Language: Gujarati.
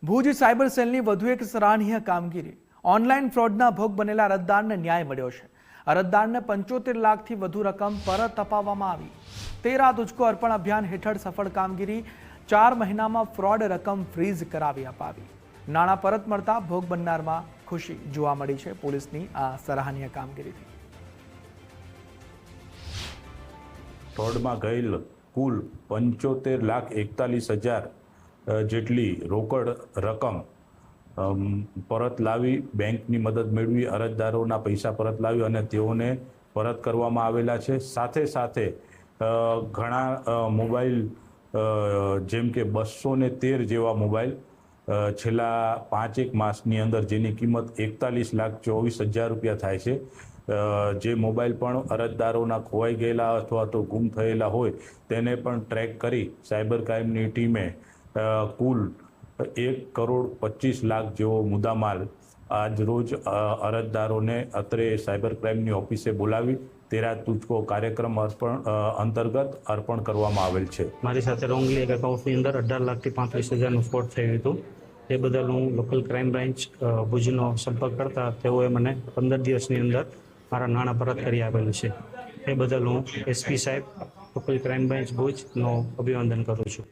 ભુજ સાયબર સેલની વધુ એક સરાહનીય કામગીરી। ઓનલાઈન ફ્રોડના ભોગ બનેલા અરજદારને ન્યાય મળ્યો છે। અરજદારને 75 લાખથી વધુ રકમ પરત અપાવવામાં આવી। 13 તુજકો અર્પણ અભિયાન હેઠળ સફળ કામગીરી। 4 મહિનામાં ફ્રોડ રકમ ફ્રીઝ કરાવી અપાવી। નાણાં પરત મળતા ભોગ બનનારમાં ખુશી જોવા મળી છે। પોલીસની આ સરાહનીય કામગીરીથી ફ્રોડમાં ગયેલ કુલ 75,41,000 જેટલી રોકડ રકમ પરત લાવી બેંકની મદદ મેળવી અરજદારોના પૈસા પરત લાવી અને તેઓને પરત કરવામાં આવેલા છે। સાથે સાથે ઘણા મોબાઈલ જેમ કે 213 જેવા મોબાઈલ છેલ્લા 5-1 માસની અંદર જેની કિંમત 41,24,000 રૂપિયા થાય છે। જે મોબાઈલ પણ અરજદારોના ખોવાઈ ગયેલા અથવા તો ગુમ થયેલા હોય તેને પણ ટ્રેક કરી સાયબર ક્રાઇમની ટીમે કુલ 1,25,00,000 જેવો મુદ્દામાલ આજ રોજ અરજદારોને અત્રે સાયબર ક્રાઇમની ઓફિસે બોલાવી 13 તુજકો કાર્યક્રમ અંતર્ગત અર્પણ કરવામાં આવેલ છે। મારી સાથે રોંગલી એક એકાઉન્ટની અંદર 18,35,000 લાખનું ફ્રોડ થયું હતું। એ બદલ હું લોકલ ક્રાઇમ બ્રાન્ચ ભુજનો સંપર્ક કરતા તેઓએ મને 15 દિવસની અંદર મારા નાણાં પરત કરી આપેલું છે। એ બદલ હું એસપી સાહેબ લોકલ ક્રાઇમ બ્રાન્ચ ભુજનો અભિનંદન કરું છું।